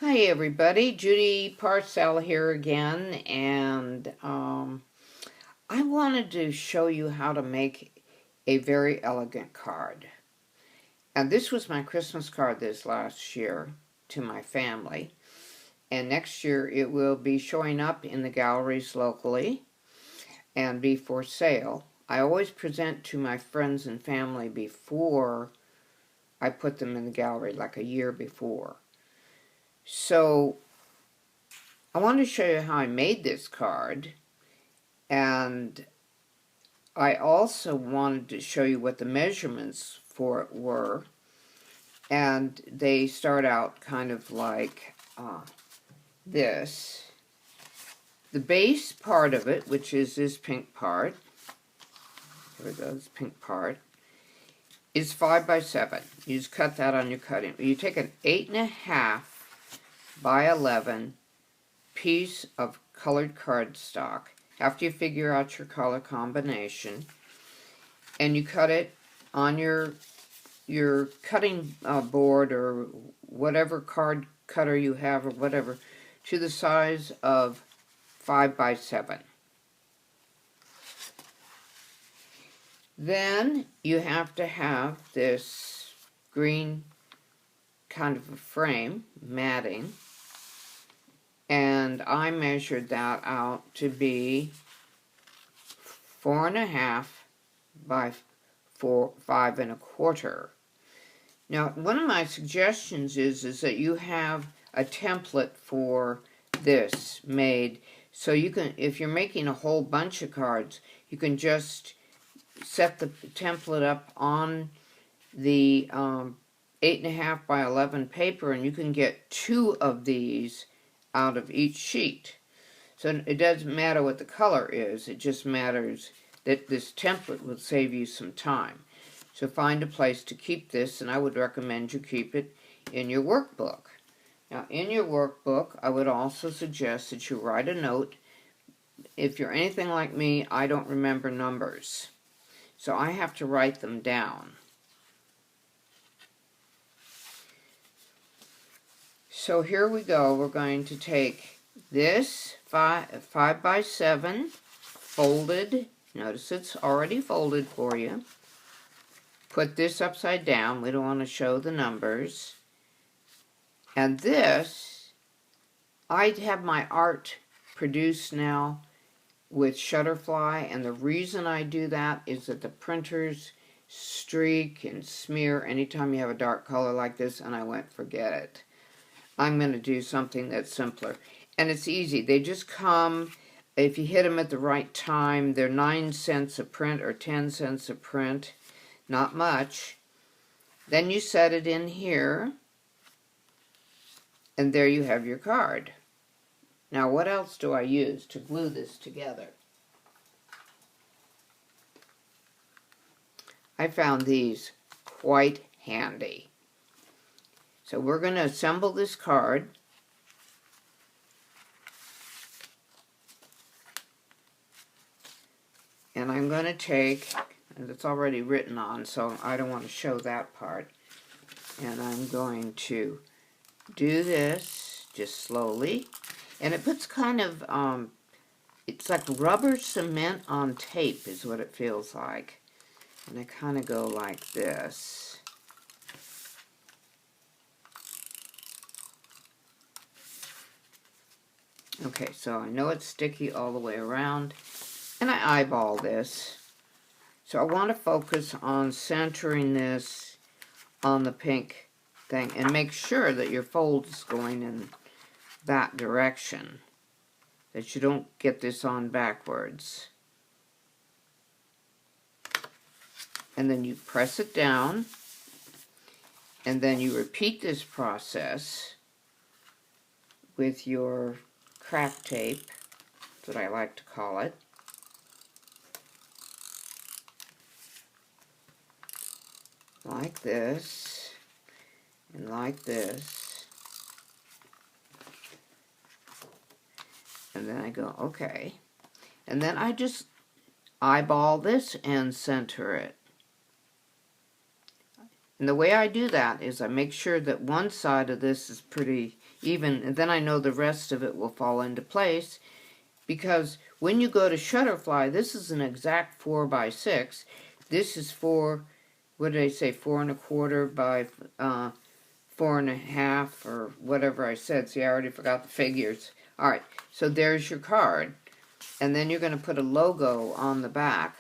Hi everybody, Judy Parcell here again, and I wanted to show you how to make a very elegant card. And this was my Christmas card this last year to my family, and next year it will be showing up in the galleries locally and be for sale. I always present to my friends and family before I put them in the gallery, like a year before. So I want to show you how I made this card, and I also wanted to show you what the measurements for it were, and they start out kind of like this. The base part of it, which is this pink part, here we go, this pink part, is 5 by 7. You just cut that on your cutting. You take an 8.5 by 11 piece of colored cardstock after you figure out your color combination, and you cut it on your cutting board or whatever card cutter you have or whatever to the size of 5 by 7. Then you have to have this green kind of a frame, matting, and I measured that out to be 4.5 by 5 1/4. Now, one of my suggestions is that you have a template for this made, so you can, if you're making a whole bunch of cards, you can just set the template up on the 8.5 by 11 paper, and you can get 2 of these out of each sheet. So it doesn't matter what the color is, it just matters that this template will save you some time. So find a place to keep this, and I would recommend you keep it in your workbook. Now, in your workbook, I would also suggest that you write a note. If you're anything like me, I don't remember numbers, so I have to write them down. So here we go. We're going to take this 5 by 7 folded. Notice it's already folded for you. Put this upside down. We don't want to show the numbers. And this, I have my art produced now with Shutterfly, and the reason I do that is that the printers streak and smear anytime you have a dark color like this, and I went, forget it. I'm going to do something that's simpler. And it's easy. They just come, if you hit them at the right time, they're 9 cents a print or 10 cents a print. Not much. Then you set it in here, and there you have your card. Now, what else do I use to glue this together? I found these quite handy. So we're going to assemble this card. And I'm going to take, and it's already written on, so I don't want to show that part. And I'm going to do this just slowly. And it puts kind of, it's like rubber cement on tape is what it feels like. And I kind of go like this. Okay, so I know it's sticky all the way around, and I eyeball this. So I want to focus on centering this on the pink thing, and make sure that your fold is going in that direction, that you don't get this on backwards. And then you press it down, and then you repeat this process with your craft tape, that's what I like to call it. Like this, and like this. And then I go, okay. And then I just eyeball this and center it. And the way I do that is I make sure that one side of this is pretty even, and then I know the rest of it will fall into place, because when you go to Shutterfly, this is an exact 4 by 6. This is what did I say, 4 1/4 by 4 1/2, or whatever I said. See, I already forgot the figures. All right, so there's your card. And then you're going to put a logo on the back.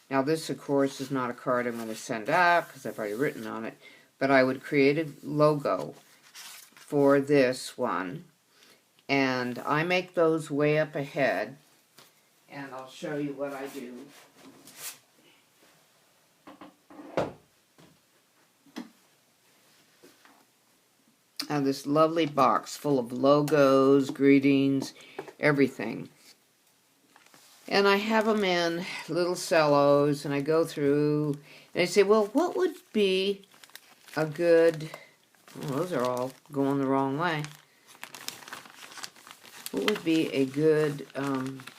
Now this, of course, is not a card I'm going to send out because I've already written on it. But I would create a logo for this one. And I make those way up ahead. And I'll show you what I do. I have this lovely box full of logos, greetings, everything. And I have them in little cellos, and I go through, and I say, well, what would be a good, well, those are all going the wrong way. What would be a good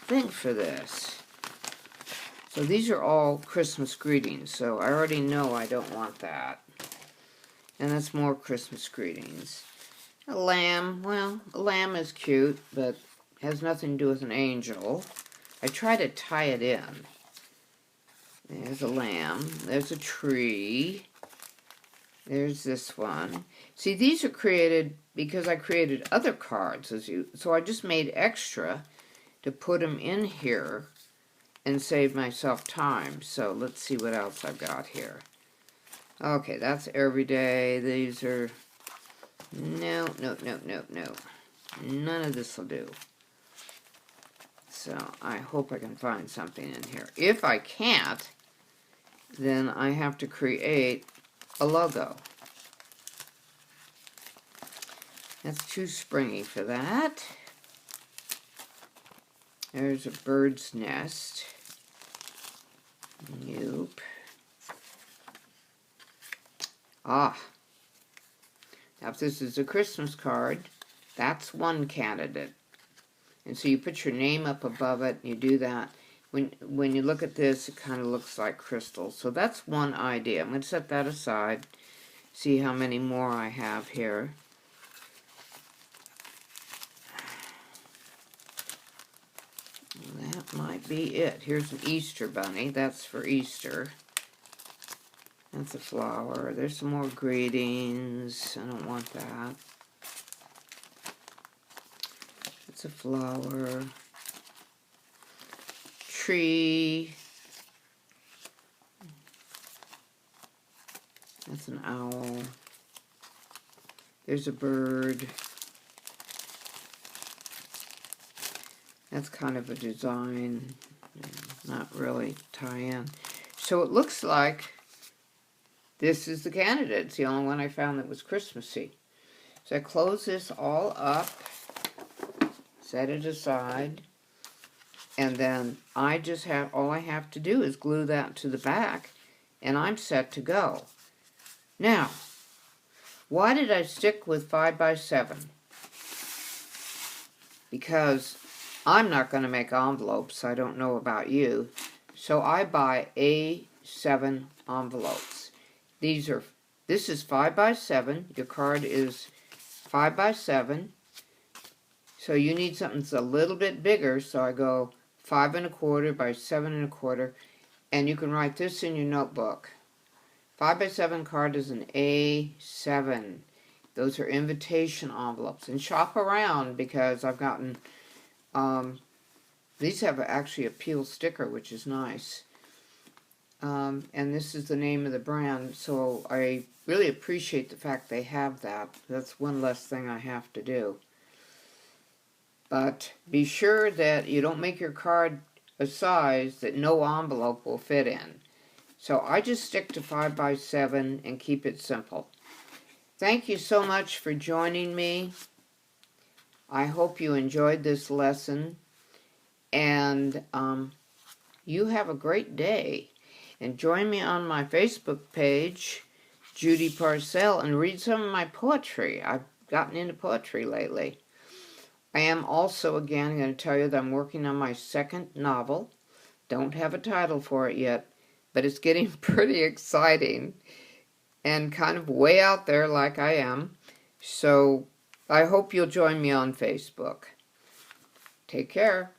thing for this? So these are all Christmas greetings, so I already know I don't want that. And that's more Christmas greetings. A lamb, well, a lamb is cute, but has nothing to do with an angel. I try to tie it in. There's a lamb. There's a tree. There's this one. See, these are created because I created other cards, so I just made extra to put them in here and save myself time. So let's see what else I've got here. Okay, that's every day. These are... No. None of this will do. So I hope I can find something in here. If I can't, then I have to create a logo. That's too springy for that. There's a bird's nest. Nope. Ah. Now if this is a Christmas card, that's one candidate. And so you put your name up above it, and you do that. When you look at this, it kind of looks like crystals. So that's one idea. I'm going to set that aside, see how many more I have here. That might be it. Here's an Easter bunny. That's for Easter. That's a flower. There's some more greetings. I don't want that. It's a flower. Tree. That's an owl. There's a bird. That's kind of a design, not really tie-in. So it looks like this is the candidate. It's the only one I found that was Christmassy. So I close this all up, set it aside, and then I just have, all I have to do is glue that to the back, and I'm set to go. Now, why did I stick with 5 by 7? Because I'm not going to make envelopes. I don't know about you. So I buy A7 envelopes. This is 5 by 7. Your card is 5 by 7. So you need something that's a little bit bigger. So I go 5 1/4 by 7 1/4. And you can write this in your notebook. 5 by 7 card is an A7. Those are invitation envelopes. And shop around, because I've gotten... these have actually a peel sticker, which is nice. And this is the name of the brand, so I really appreciate the fact they have that. That's one less thing I have to do. But be sure that you don't make your card a size that no envelope will fit in. So I just stick to 5 by 7 and keep it simple. Thank you so much for joining me. I hope you enjoyed this lesson. And you have a great day. And join me on my Facebook page, Judy Parcell, and read some of my poetry. I've gotten into poetry lately. I am also, again, going to tell you that I'm working on my second novel. Don't have a title for it yet, but it's getting pretty exciting. and kind of way out there like I am. So I hope you'll join me on Facebook. Take care.